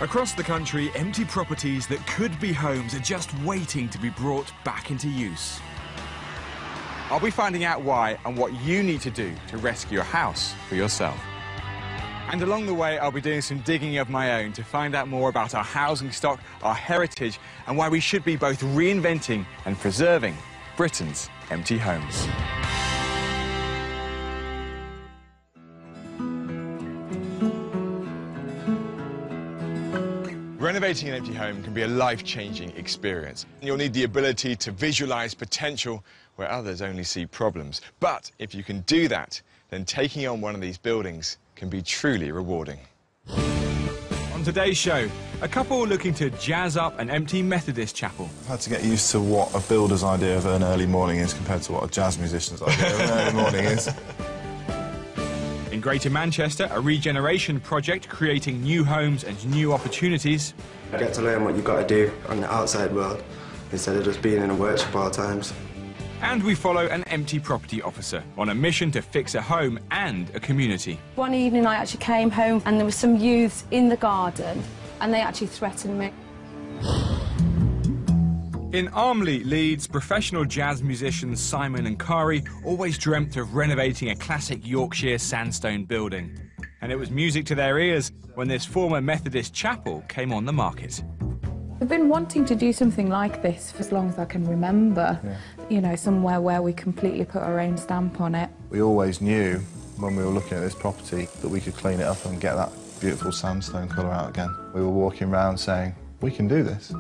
Across the country, empty properties that could be homes are just waiting to be brought back into use. I'll be finding out why and what you need to do to rescue a house for yourself. And along the way, I'll be doing some digging of my own to find out more about our housing stock, our heritage, and why we should be both reinventing and preserving Britain's empty homes. Renovating an empty home can be a life-changing experience. You'll need the ability to visualise potential where others only see problems. But if you can do that, then taking on one of these buildings can be truly rewarding. On today's show, a couple looking to jazz up an empty Methodist chapel. I've had to get used to what a builder's idea of an early morning is compared to what a jazz musician's idea of an early morning is. In Greater Manchester, a regeneration project creating new homes and new opportunities. Get to learn what you've got to do on the outside world instead of just being in a workshop all the times. And we follow an empty property officer on a mission to fix a home and a community. One evening I actually came home and there were some youths in the garden and they actually threatened me. In Armley, Leeds, professional jazz musicians Simon and Kari always dreamt of renovating a classic Yorkshire sandstone building. And it was music to their ears when this former Methodist chapel came on the market. I've been wanting to do something like this for as long as I can remember. Yeah. You know, somewhere where we completely put our own stamp on it. We always knew when we were looking at this property that we could clean it up and get that beautiful sandstone colour out again. We were walking around saying, we can do this.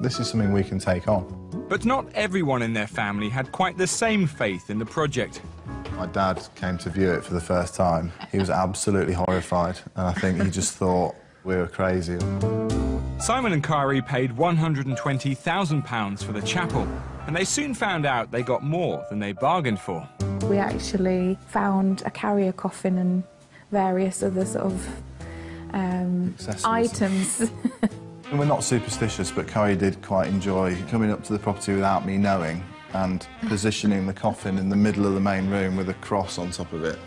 This is something we can take on. But not everyone in their family had quite the same faith in the project. My dad came to view it for the first time. He was absolutely horrified, and I think he just thought we were crazy. Simon and Kari paid £120,000 for the chapel, and they soon found out they got more than they bargained for. We actually found a carrier coffin and various other sort of items. We're not superstitious, but Kari did quite enjoy coming up to the property without me knowing and positioning the coffin in the middle of the main room with a cross on top of it,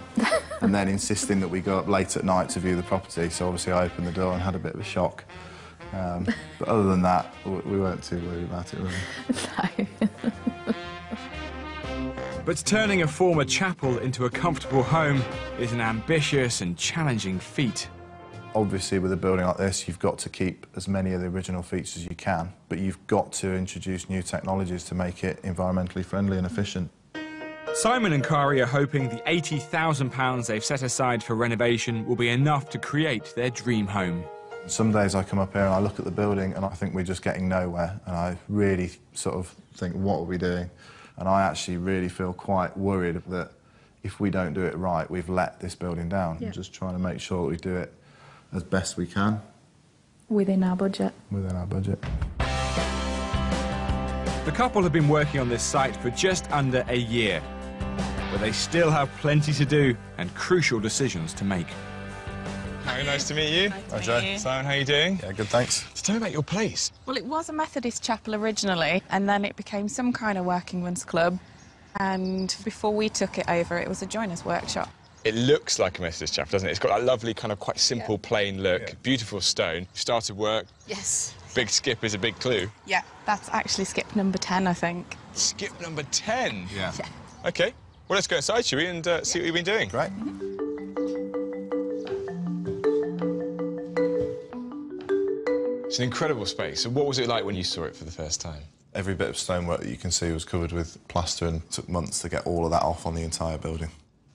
and then insisting that we go up late at night to view the property. So obviously I opened the door and had a bit of a shock. But other than that, we weren't too worried about it, really. But turning a former chapel into a comfortable home is an ambitious and challenging feat. Obviously, with a building like this, you've got to keep as many of the original features as you can, but you've got to introduce new technologies to make it environmentally friendly and efficient. Simon and Kari are hoping the £80,000 they've set aside for renovation will be enough to create their dream home. Some days I come up here and I look at the building and I think we're just getting nowhere, and I really sort of think, what are we doing? And I actually really feel quite worried that if we don't do it right, we've let this building down. Yeah. I'm just trying to make sure that we do it as best we can. Within our budget. Within our budget. The couple have been working on this site for just under a year, but they still have plenty to do and crucial decisions to make. Very nice to meet you. Nice to meet you. Simon, how are you doing? Yeah, good, thanks. So tell me about your place. Well, it was a Methodist chapel originally, and then it became some kind of working men's club. And before we took it over, it was a joiner's workshop. It looks like a Methodist chapel, doesn't it? It's got that lovely kind of quite simple, plain look, beautiful stone. You started work. Yes. Big skip is a big clue. Yeah, that's actually skip number 10, I think. Skip number 10? Yeah. OK. Well, let's go inside, shall we, and see what you've been doing. Great. It's an incredible space. So what was it like when you saw it for the first time? Every bit of stonework that you can see was covered with plaster, and it took months to get all of that off on the entire building.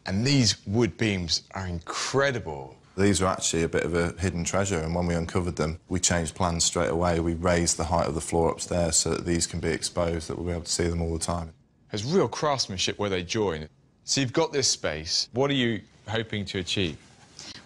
And these wood beams are incredible. These were actually a bit of a hidden treasure, and when we uncovered them, we changed plans straight away. We raised the height of the floor upstairs so that these can be exposed, that we'll be able to see them all the time. There's real craftsmanship where they join. So you've got this space. What are you hoping to achieve?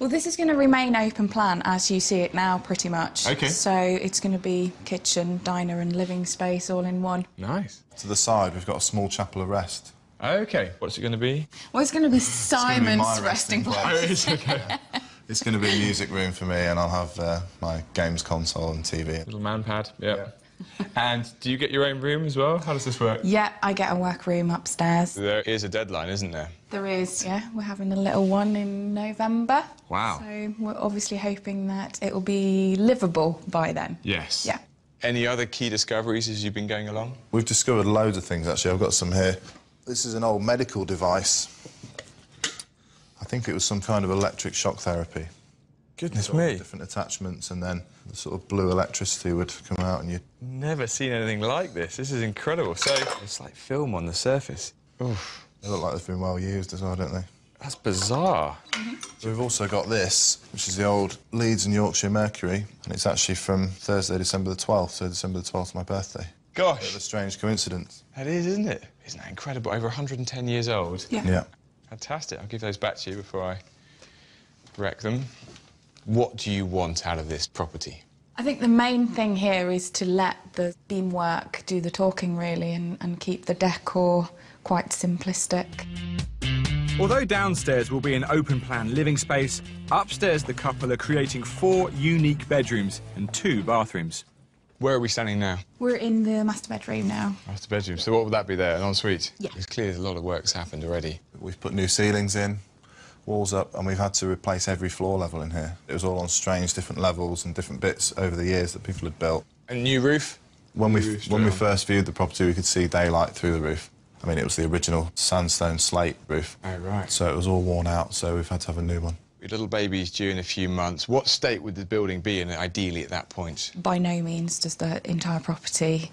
Well, this is going to remain open plan as you see it now, pretty much. OK. So it's going to be kitchen, diner and living space all in one. Nice. To the side, we've got a small chapel of rest. OK. What's it going to be? Well, it's going to be Simon's my resting place. Oh, it is, OK. It's going to be a music room for me, and I'll have my games console and TV. Little man pad, yeah. And do you get your own room as well? How does this work? Yeah, I get a workroom upstairs. There is a deadline, isn't there? There is, yeah. We're having a little one in November. Wow. So we're obviously hoping that it will be livable by then. Yes. Yeah. Any other key discoveries as you've been going along? We've discovered loads of things, actually. I've got some here. This is an old medical device. I think it was some kind of electric shock therapy. Goodness Sort of me. different attachments, and then the sort of blue electricity would come out and you... Never seen anything like this. This is incredible. So it's like film on the surface. Oof. They look like they've been well used as well, don't they? That's bizarre. We've also got this, which is the old Leeds and Yorkshire Mercury, and it's actually from Thursday, December the 12th, so December the 12th is my birthday. Gosh. Bit of a strange coincidence. That is, isn't it? Isn't that incredible? Over 110 years old. Yeah. Yeah. Fantastic. I'll give those back to you before I wreck them. What do you want out of this property? I think the main thing here is to let the beamwork do the talking, really, and keep the decor quite simplistic. Although downstairs will be an open-plan living space, upstairs the couple are creating 4 unique bedrooms and 2 bathrooms. Where are we standing now? We're in the master bedroom now. Master bedroom. So what would that be there? An ensuite? Yeah. It's clear there's a lot of work's happened already. We've put new ceilings in, walls up, and we've had to replace every floor level in here. It was all on strange different levels and different bits over the years that people had built. A new roof? When we first viewed the property, we could see daylight through the roof. I mean, it was the original sandstone slate roof. Oh, right. So it was all worn out, so we've had to have a new one. Your little baby's due in a few months. What state would the building be in, ideally, at that point? By no means does the entire property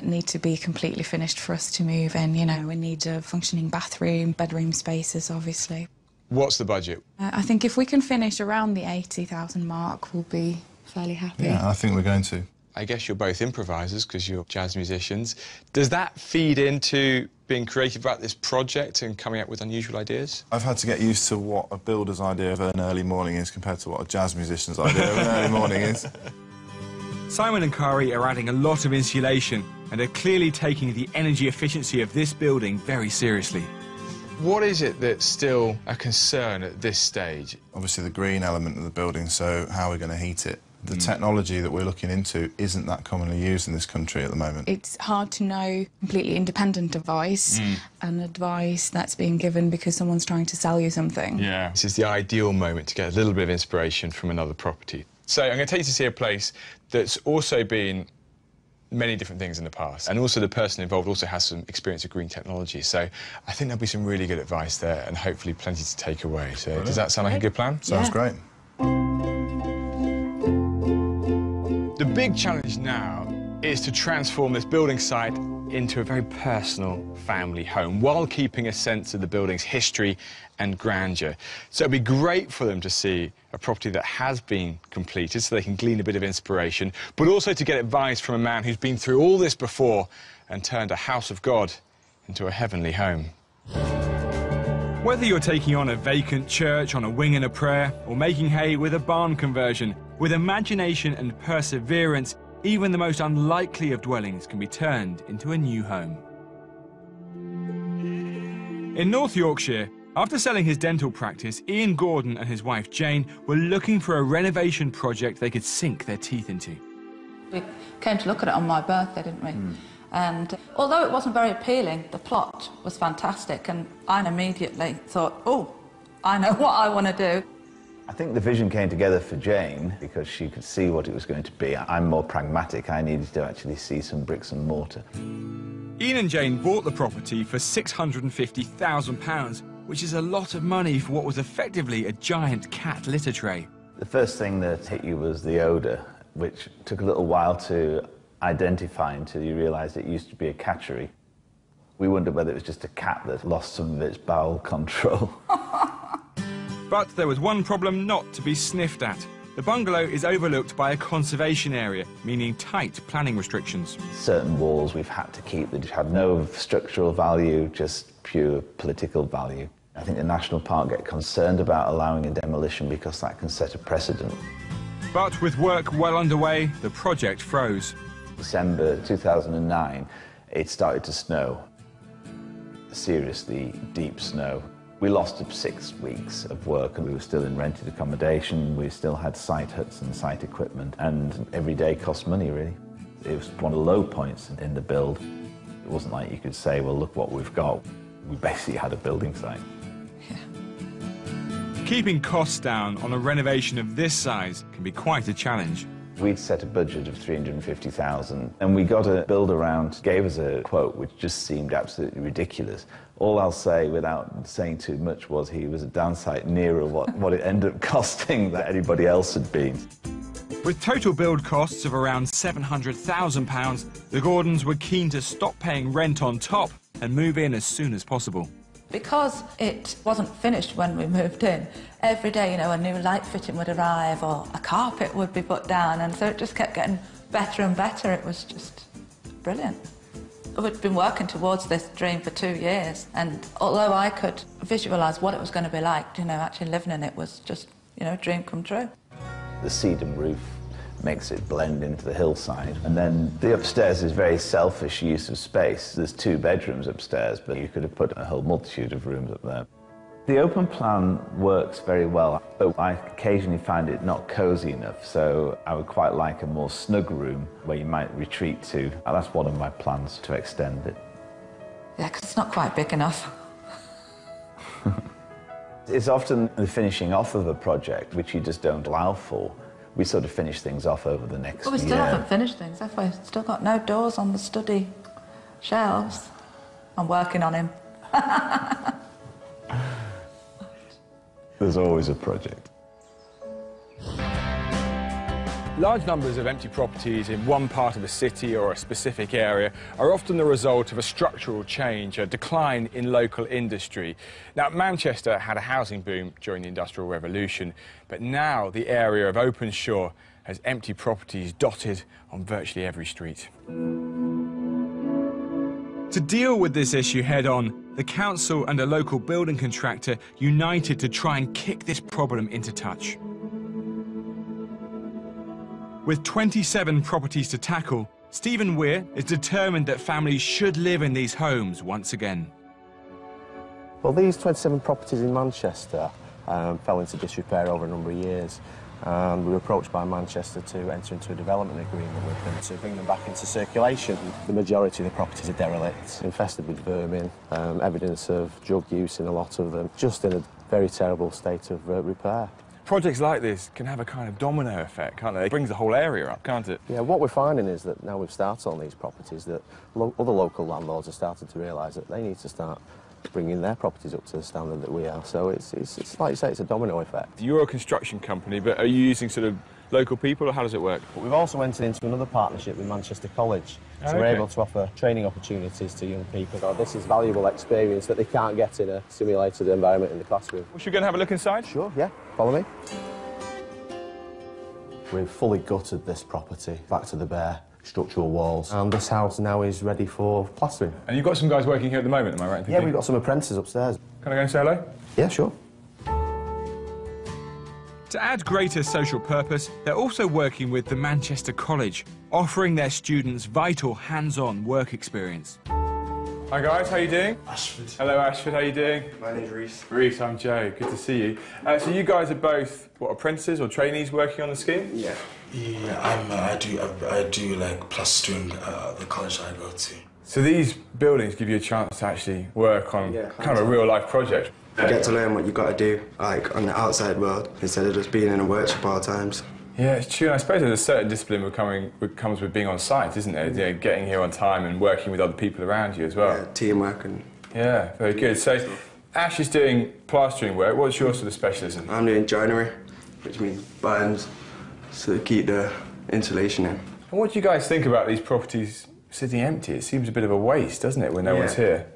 need to be completely finished for us to move in. You know, we need a functioning bathroom, bedroom spaces, obviously. What's the budget? I think if we can finish around the 80,000 mark, we'll be fairly happy. Yeah, I think we're going to. I guess you're both improvisers because you're jazz musicians. Does that feed into being creative about this project and coming up with unusual ideas? I've had to get used to what a builder's idea of an early morning is compared to what a jazz musician's idea of an early morning is. Simon and Kari are adding a lot of insulation and are clearly taking the energy efficiency of this building very seriously. What is it that's still a concern at this stage? Obviously the green element of the building, so how we're going to heat it. The technology that we're looking into isn't that commonly used in this country at the moment. It's hard to know completely independent advice and advice that's being given because someone's trying to sell you something. Yeah. This is the ideal moment to get a little bit of inspiration from another property. So I'm going to take you to see a place that's also been many different things in the past, and also the person involved also has some experience of green technology, so I think there'll be some really good advice there and hopefully plenty to take away. So Does that sound like a good plan? Sounds great. The big challenge now is to transform this building site into a very personal family home while keeping a sense of the building's history and grandeur. So it'd be great for them to see a property that has been completed so they can glean a bit of inspiration, but also to get advice from a man who's been through all this before and turned a house of God into a heavenly home. Whether you're taking on a vacant church on a wing and a prayer, or making hay with a barn conversion, with imagination and perseverance, even the most unlikely of dwellings can be turned into a new home. In North Yorkshire, after selling his dental practice, Ian Gordon and his wife Jane were looking for a renovation project they could sink their teeth into. We came to look at it on my birthday, didn't we? And although it wasn't very appealing, the plot was fantastic, and I immediately thought, oh, I know what I want to do. I think the vision came together for Jane because she could see what it was going to be. I'm more pragmatic. I needed to actually see some bricks and mortar. Ian and Jane bought the property for £650,000, which is a lot of money for what was effectively a giant cat litter tray. The first thing that hit you was the odour, which took a little while to identify until you realised it used to be a catchery. We wondered whether it was just a cat that lost some of its bowel control. But there was one problem not to be sniffed at. The bungalow is overlooked by a conservation area, meaning tight planning restrictions. Certain walls we've had to keep that have no structural value, just pure political value. I think the National Park get concerned about allowing a demolition because that can set a precedent. But with work well underway, the project froze. December 2009, it started to snow. Seriously deep snow. We lost 6 weeks of work, and we were still in rented accommodation. We still had site huts and site equipment, and every day cost money, really. It was one of the low points in the build. It wasn't like you could say, well, look what we've got. We basically had a building site. Keeping costs down on a renovation of this size can be quite a challenge. We'd set a budget of 350,000 and we got a builder around, gave us a quote which just seemed absolutely ridiculous. All I'll say, without saying too much, was he was a damn sight nearer what it ended up costing than anybody else had been. With total build costs of around £700,000, the Gordons were keen to stop paying rent on top and move in as soon as possible. Because it wasn't finished when we moved in, every day, you know, a new light fitting would arrive or a carpet would be put down, and so it just kept getting better and better. It was just brilliant. We'd been working towards this dream for 2 years, and although I could visualise what it was going to be like, you know, actually living in it was just, you know, a dream come true. The sedum roof makes it blend into the hillside. And then the upstairs is very selfish use of space. There's 2 bedrooms upstairs, but you could have put a whole multitude of rooms up there. The open plan works very well, but I occasionally find it not cosy enough, so I would quite like a more snug room where you might retreat to. And that's one of my plans, to extend it. Yeah, because it's not quite big enough. It's often the finishing off of a project which you just don't allow for. We sort of finish things off over the next year. Well, we still haven't finished things, have we? Still got no doors on the study shelves. I'm working on him. There's always a project. Large numbers of empty properties in one part of a city or a specific area are often the result of a structural change, a decline in local industry. Now, Manchester had a housing boom during the Industrial Revolution, but now the area of Openshaw has empty properties dotted on virtually every street. To deal with this issue head-on, the council and a local building contractor united to try and kick this problem into touch. With 27 properties to tackle, Stephen Weir is determined that families should live in these homes once again. Well, these 27 properties in Manchester fell into disrepair over a number of years, and we were approached by Manchester to enter into a development agreement with them to bring them back into circulation. The majority of the properties are derelict, infested with vermin, evidence of drug use in a lot of them, just in a very terrible state of repair. Projects like this can have a kind of domino effect, can't they? It brings the whole area up, can't it? Yeah, what we're finding is that now we've started on these properties, that other local landlords are starting to realise that they need to start bringing their properties up to the standard that we are. So it's like you say, it's a domino effect. You're a construction company, but are you using sort of local people, or how does it work? But we've also entered into another partnership with Manchester College. So we're able to offer training opportunities to young people. So this is valuable experience that they can't get in a simulated environment in the classroom. Well, should we go and have a look inside? Sure, yeah. Follow me. We've fully gutted this property back to the bare structural walls, and this house now is ready for plastering. And you've got some guys working here at the moment, am I right in thinking? Yeah, we've got some apprentices upstairs. Can I go and say hello? Yeah, sure. To add greater social purpose, they're also working with the Manchester College, offering their students vital hands-on work experience. Hi guys, how you doing? Ashford. Hello Ashford, how you doing? My name's Reese. Reese, I'm Joe, good to see you. So you guys are both, what, apprentices or trainees working on the scheme? Yeah. Yeah, I do like plastering the college I go to. So these buildings give you a chance to actually work on kind of a real-life project. You get to learn what you've got to do, like, on the outside world, instead of just being in a workshop all the times. Yeah, it's true. I suppose there's a certain discipline that comes with being on site, isn't there? You know, getting here on time and working with other people around you as well. Yeah, teamwork and... Yeah, very good. So, Ash is doing plastering work. What's your sort of specialism? I'm doing joinery, which means bands, so to keep the insulation in. And what do you guys think about these properties sitting empty? It seems a bit of a waste, doesn't it, when no one's here?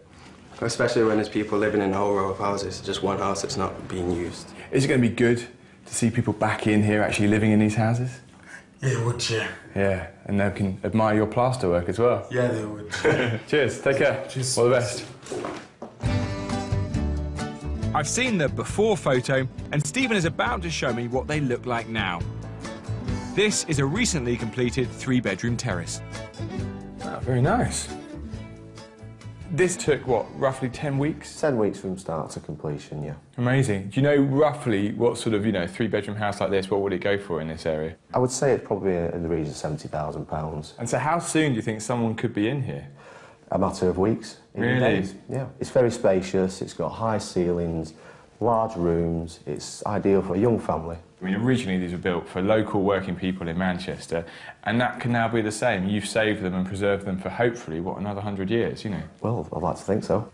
Especially when there's people living in a whole row of houses, just one house that's not being used. Is it going to be good to see people back in here actually living in these houses? Yeah, they would, yeah. Yeah, and they can admire your plaster work as well. Yeah, they would. Cheers, take care. Cheers. All the best. I've seen the before photo, and Stephen is about to show me what they look like now. This is a recently completed 3-bedroom terrace. Oh, very nice. This took, what, roughly 10 weeks? 10 weeks from start to completion, yeah. Amazing. Do you know roughly what sort of, you know, three-bedroom house like this, what would it go for in this area? I would say it's probably in the region of £70,000. And so how soon do you think someone could be in here? A matter of weeks. Really? Days. Yeah. It's very spacious, it's got high ceilings, large rooms, it's ideal for a young family. I mean, originally these were built for local working people in Manchester, and that can now be the same. You've saved them and preserved them for hopefully, what, another 100 years, you know? Well, I'd like to think so.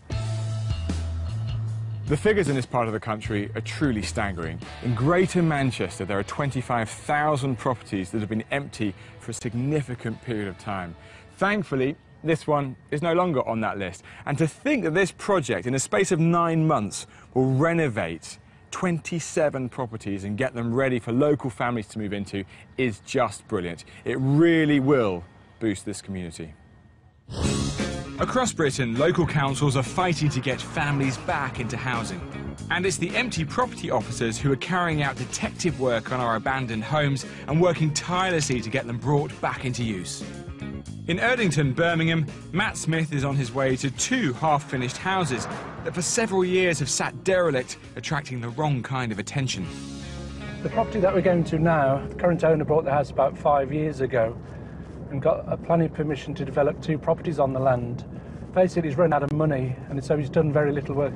The figures in this part of the country are truly staggering. In Greater Manchester, there are 25,000 properties that have been empty for a significant period of time. Thankfully, this one is no longer on that list. And to think that this project, in a space of 9 months, will renovate 27 properties and get them ready for local families to move into is just brilliant. It really will boost this community. Across Britain, local councils are fighting to get families back into housing. And it's the empty property officers who are carrying out detective work on our abandoned homes and working tirelessly to get them brought back into use. In Erdington, Birmingham, Matt Smith is on his way to 2 half-finished houses that for several years have sat derelict, attracting the wrong kind of attention. The property that we're going to now, the current owner bought the house about 5 years ago and got a planning permission to develop 2 properties on the land. Basically, he's run out of money, and so he's done very little work.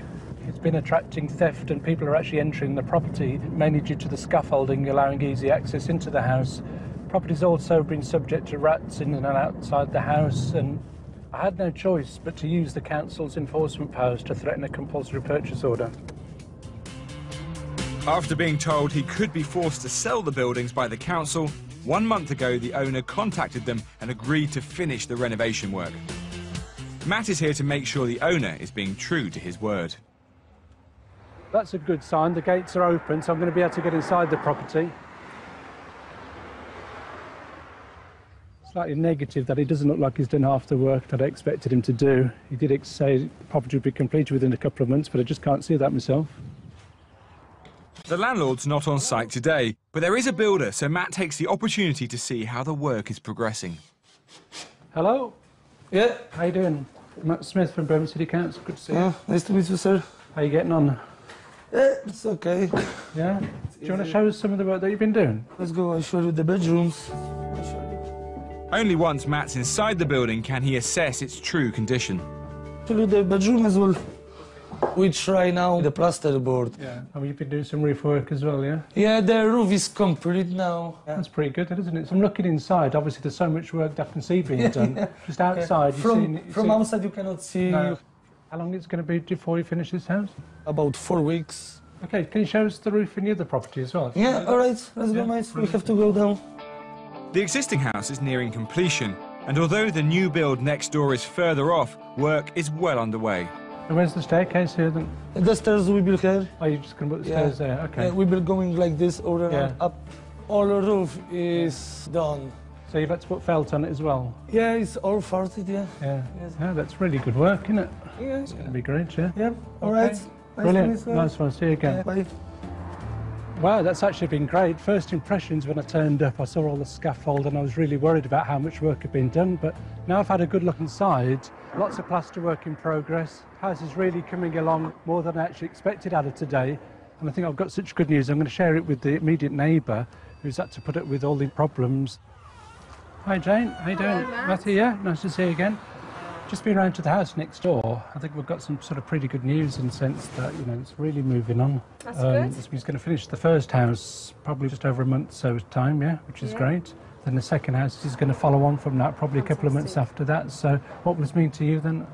It's been attracting theft, and people are actually entering the property, mainly due to the scaffolding allowing easy access into the house. Property's also been subject to rats in and outside the house, and I had no choice but to use the council's enforcement powers to threaten a compulsory purchase order. After being told he could be forced to sell the buildings by the council, 1 month ago the owner contacted them and agreed to finish the renovation work. Matt is here to make sure the owner is being true to his word. That's a good sign. The gates are open, so I'm going to be able to get inside the property. Slightly negative that it doesn't look like he's done half the work that I expected him to do. He did say the property would be completed within a couple of months, but I just can't see that myself. The landlord's not on site today, but there is a builder, so Matt takes the opportunity to see how the work is progressing. Hello? Yeah. How you doing? Matt Smith from Birmingham City Council. Good to see you. Nice to meet you, sir. How you getting on? Yeah, it's okay. Yeah? Do you want to show us some of the work that you've been doing? Let's go, I'll show you the bedrooms. Only once Matt's inside the building can he assess its true condition. Show you the bedroom as well. We try now the plasterboard. Yeah. Oh, you've been doing some roof work as well, yeah? Yeah, the roof is complete now. That's pretty good, isn't it? So I'm looking inside. Obviously, there's so much work that I can see being done. Just outside, From outside, you cannot see. No. How long is it going to be before you finish this house? About 4 weeks. OK, can you show us the roof in the other property as well? Yeah, all right. Let's go, mate. We have to go down. The existing house is nearing completion, and although the new build next door is further off, work is well underway. And where's the staircase here then? The stairs we build here. Oh, you're just going to put the stairs there? OK. Yeah, we will going like this all around up. All the roof is done. So you've had to put felt on it as well? Yeah, it's all farted, yeah. Yeah. Yeah, that's really good work, isn't it? Yeah. It's going to be great, yeah? Yeah, all right. Nice Brilliant. Nice one. See you again. Yeah, bye. Wow, that's actually been great. First impressions when I turned up, I saw all the scaffold and I was really worried about how much work had been done. But now I've had a good look inside, lots of plaster work in progress. House is really coming along more than I actually expected out of today. And I think I've got such good news. I'm going to share it with the immediate neighbour who's had to put up with all the problems. Hi, Jane. How you doing? Matthew, yeah? Nice to see you again. Just been round to the house next door. I think we've got some sort of pretty good news in the sense that, you know, it's really moving on. That's good. He's going to finish the first house probably just over a month so's time, yeah, which is great. Then the second house is going to follow on from that, probably a couple of months after that. So what will this mean to you then?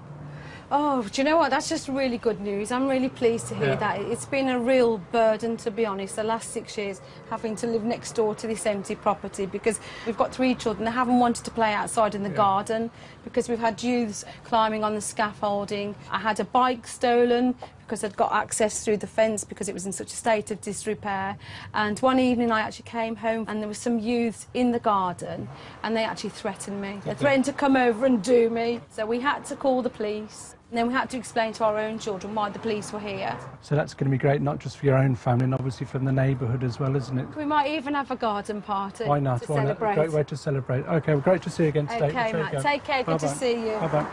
Oh, do you know what? That's just really good news. I'm really pleased to hear that. It's been a real burden, to be honest, the last 6 years, having to live next door to this empty property because we've got 3 children. They haven't wanted to play outside in the garden because we've had youths climbing on the scaffolding. I had a bike stolen because I'd got access through the fence because it was in such a state of disrepair. And one evening I actually came home and there were some youths in the garden and they actually threatened me. They threatened to come over and do me. So we had to call the police. And then we had to explain to our own children why the police were here. So that's going to be great, not just for your own family, and obviously from the neighbourhood as well, isn't it? We might even have a garden party. Why not? To celebrate. Great way to celebrate. OK, well, great to see you again today. OK, Matt. Take care. Good to see you. Bye-bye.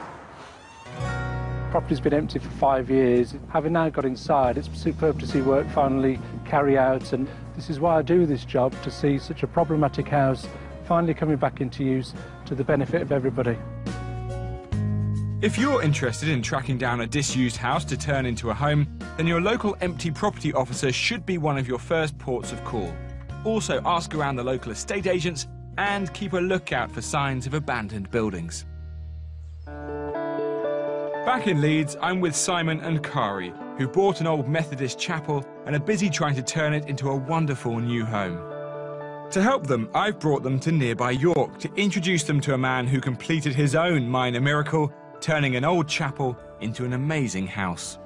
Property's been empty for 5 years. Having now got inside, it's superb to see work finally carry out, and this is why I do this job, to see such a problematic house finally coming back into use to the benefit of everybody. If you're interested in tracking down a disused house to turn into a home, then your local empty property officer should be one of your first ports of call. Also, ask around the local estate agents and keep a lookout for signs of abandoned buildings. Back in Leeds, I'm with Simon and Kari, who bought an old Methodist chapel and are busy trying to turn it into a wonderful new home. To help them, I've brought them to nearby York to introduce them to a man who completed his own minor miracle, turning an old chapel into an amazing house.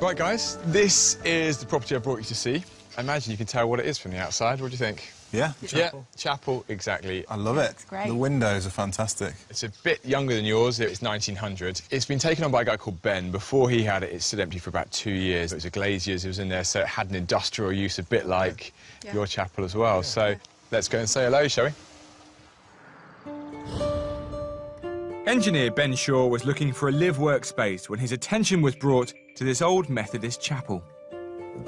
Right, guys, this is the property I brought you to see. I imagine you can tell what it is from the outside. What do you think? Yeah, chapel. Yeah, chapel, exactly. I love it. It's great. The windows are fantastic. It's a bit younger than yours. It's 1900. It's been taken on by a guy called Ben. Before he had it, it stood empty for about 2 years. It was a glazier's who was in there, so it had an industrial use, a bit like your chapel as well. So let's go and say hello, shall we? Engineer Ben Shaw was looking for a live workspace when his attention was brought to this old Methodist chapel.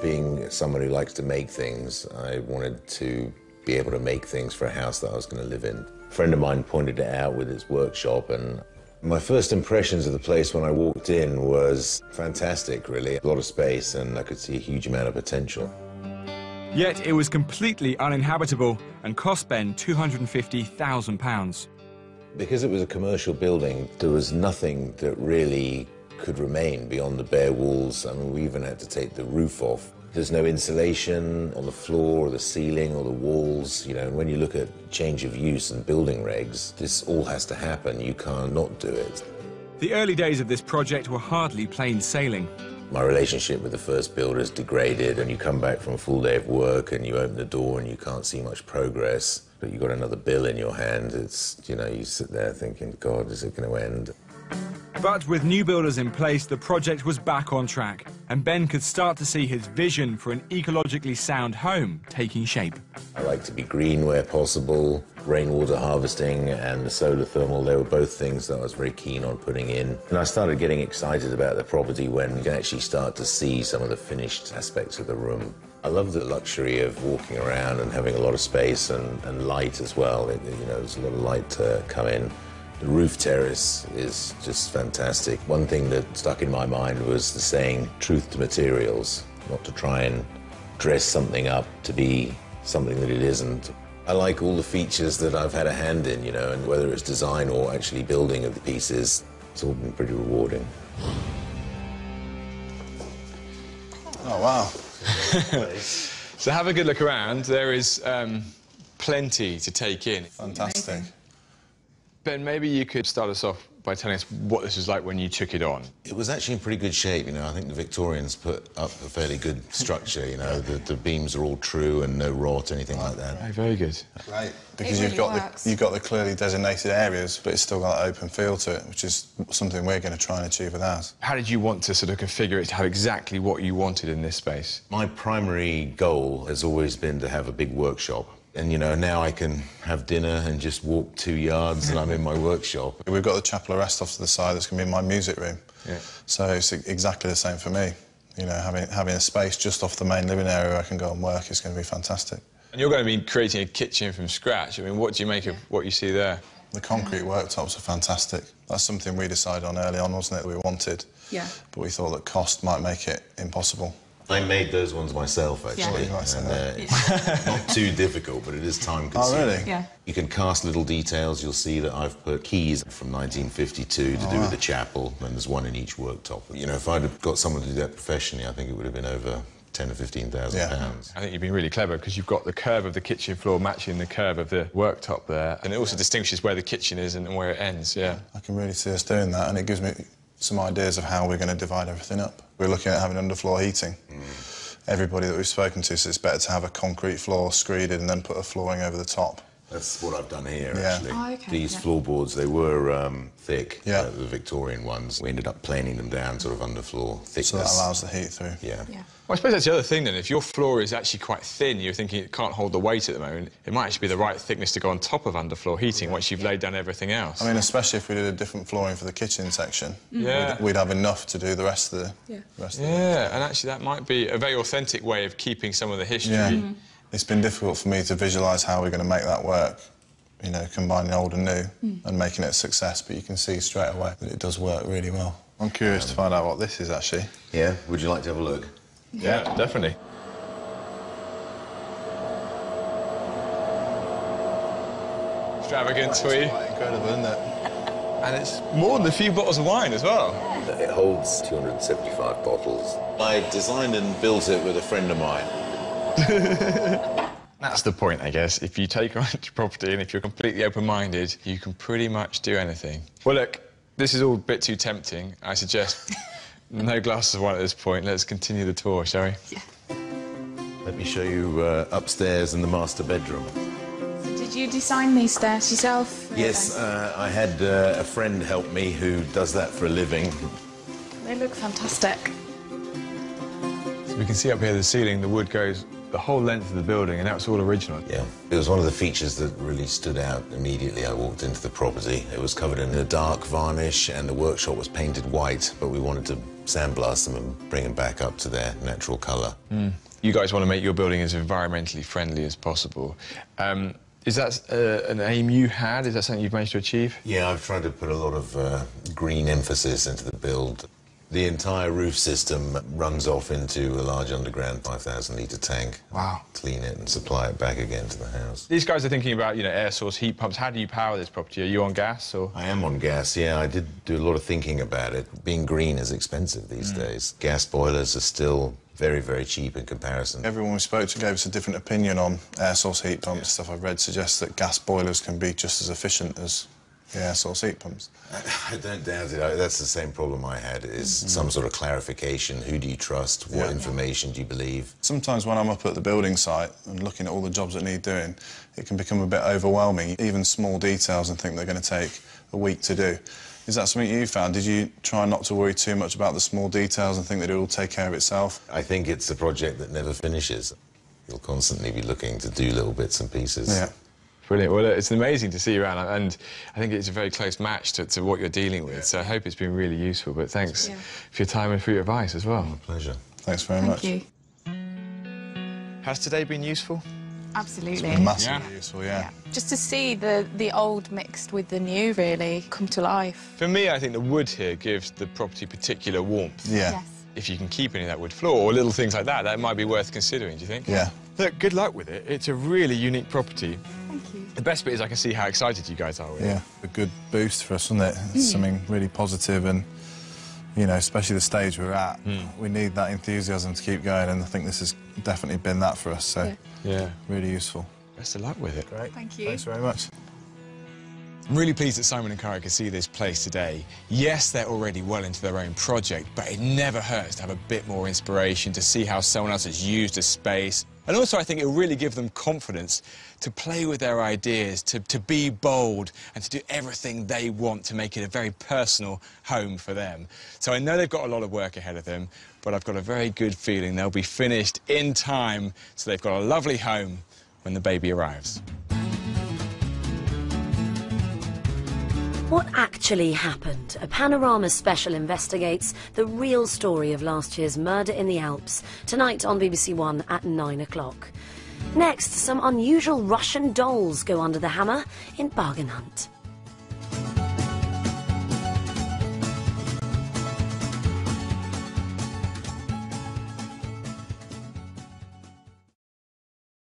Being someone who likes to make things, I wanted to be able to make things for a house that I was going to live in. A friend of mine pointed it out with his workshop, and my first impressions of the place when I walked in was fantastic, really. A lot of space, and I could see a huge amount of potential. Yet it was completely uninhabitable and cost Ben £250,000. Because it was a commercial building, there was nothing that really could remain beyond the bare walls. I mean, we even had to take the roof off. There's no insulation on the floor or the ceiling or the walls, you know, and when you look at change of use and building regs, this all has to happen. You can't not do it. The early days of this project were hardly plain sailing. My relationship with the first builders degraded, and you come back from a full day of work and you open the door and you can't see much progress, but you've got another bill in your hand. It's, you know, you sit there thinking, God, is it going to end? But with new builders in place, the project was back on track, and Ben could start to see his vision for an ecologically sound home taking shape. I like to be green where possible. Rainwater harvesting and the solar thermal, they were both things that I was very keen on putting in. And I started getting excited about the property when you can actually start to see some of the finished aspects of the room. I love the luxury of walking around and having a lot of space and light as well. You know, there's a lot of light to come in. The roof terrace is just fantastic. One thing that stuck in my mind was the saying, truth to materials, not to try and dress something up to be something that it isn't. I like all the features that I've had a hand in, you know, and whether it's design or actually building of the pieces, it's all been pretty rewarding. Oh, wow. So have a good look around. There is plenty to take in. Fantastic. Amazing. Ben, maybe you could start us off by telling us what this was like when you took it on. It was actually in pretty good shape, you know. I think the Victorians put up a fairly good structure, you know. The beams are all true and no rot, anything like that. Oh, very good. Great, because you've got the clearly designated areas, but it's still got that open feel to it, which is something we're going to try and achieve with ours. How did you want to sort of configure it to have exactly what you wanted in this space? My primary goal has always been to have a big workshop. And, you know, now I can have dinner and just walk 2 yards and I'm in my workshop. We've got the chapel arrest off to the side that's going to be my music room. Yeah. So it's exactly the same for me. You know, having a space just off the main living area where I can go and work is going to be fantastic. And you're going to be creating a kitchen from scratch. I mean, what do you make of what you see there? The concrete worktops are fantastic. That's something we decided on early on, wasn't it, that we wanted? Yeah. But we thought that cost might make it impossible. I made those ones myself, actually. Yeah. And it's not too difficult, but it is time-consuming. Oh, really? Yeah. You can cast little details. You'll see that I've put keys from 1952 to do with the chapel, and there's one in each worktop. You know, if I'd have got someone to do that professionally, I think it would have been over 10 or 15,000 pounds. I think you've been really clever because you've got the curve of the kitchen floor matching the curve of the worktop there, and it also distinguishes where the kitchen is and where it ends, yeah. I can really see us doing that, and it gives me some ideas of how we're going to divide everything up. We're looking at having underfloor heating. Everybody that we've spoken to says it's better to have a concrete floor screeded and then put a flooring over the top. That's what I've done here, Yeah. actually. Oh, okay, These yeah. floorboards, they were thick, Yeah. the Victorian ones. We ended up planing them down, sort of underfloor thickness. So that allows the heat through. Yeah. Yeah. Well, I suppose that's the other thing then. If your floor is actually quite thin, you're thinking it can't hold the weight at the moment, it might actually be the right thickness to go on top of underfloor heating once you've laid down everything else. I mean, especially if we did a different flooring for the kitchen section, Yeah. we'd have enough to do the rest of the rest of the Yeah, and actually that might be a very authentic way of keeping some of the history. Yeah. It's been difficult for me to visualise how we're going to make that work, you know, combining old and new and making it a success, but you can see straight away that it does work really well. I'm curious to find out what this is, actually. Yeah? Would you like to have a look? Yeah, definitely. Extravagant tweet. Quite incredible, isn't it? And it's more than a few bottles of wine as well. It holds 275 bottles. I designed and built it with a friend of mine. That's the point, I guess. If you take on a property and if you're completely open-minded, you can pretty much do anything. Well, look, this is all a bit too tempting. I suggest no glasses of wine at this point. Let's continue the tour, shall we? Yeah. Let me show you upstairs in the master bedroom. So did you design these stairs yourself? Yes, I had a friend help me who does that for a living. They look fantastic. So we can see up here the ceiling, the wood goes the whole length of the building, and that's all original. Yeah, it was one of the features that really stood out immediately I walked into the property. It was covered in a dark varnish and the workshop was painted white, but we wanted to sandblast them and bring them back up to their natural colour. You guys want to make your building as environmentally friendly as possible. Is that an aim you had? Is that something you've managed to achieve? Yeah, I've tried to put a lot of green emphasis into the build. The entire roof system runs off into a large underground 5,000-litre tank. Wow. Clean it and supply it back again to the house. These guys are thinking about, you know, air source heat pumps. How do you power this property? Are you on gas or...? I am on gas, yeah. I did do a lot of thinking about it. Being green is expensive these days. Gas boilers are still very, very cheap in comparison. Everyone we spoke to gave us a different opinion on air source heat pumps. Stuff I've read suggests that gas boilers can be just as efficient as the air source heat pumps. I don't doubt it. That's the same problem I had, is some sort of clarification. Who do you trust? What information do you believe? Sometimes when I'm up at the building site and looking at all the jobs that need doing, it can become a bit overwhelming. Even small details and think they're going to take a week to do. Is that something you found? Did you try not to worry too much about the small details and think that it will take care of itself? I think it's a project that never finishes. You'll constantly be looking to do little bits and pieces. Yeah. Brilliant. Well, it's amazing to see you around, and I think it's a very close match to what you're dealing with, so I hope it's been really useful. But thanks for your time and for your advice as well. My pleasure. Thanks very much. Thank you. Has today been useful? Absolutely. Massively useful, yeah. Just to see the old mixed with the new really come to life. For me, I think the wood here gives the property particular warmth. Yeah. Yes. If you can keep any of that wood floor or little things like that, that might be worth considering, do you think? Yeah. Look, good luck with it. It's a really unique property. Thank you. The best bit is I can see how excited you guys are with it. Yeah, a good boost for us, wasn't it? It's something really positive and, you know, especially the stage we're at, we need that enthusiasm to keep going, and I think this has definitely been that for us, so Yeah. really useful. Best of luck with it. Great. Thank you. Thanks very much. I'm really pleased that Simon and Cara could see this place today. Yes, they're already well into their own project, but it never hurts to have a bit more inspiration, to see how someone else has used a space. And also, I think it'll really give them confidence to play with their ideas, to be bold, and to do everything they want to make it a very personal home for them. So I know they've got a lot of work ahead of them, but I've got a very good feeling they'll be finished in time, so they've got a lovely home when the baby arrives. What actually happened? A Panorama special investigates the real story of last year's murder in the Alps, tonight on BBC One at 9 o'clock. Next, some unusual Russian dolls go under the hammer in Bargain Hunt.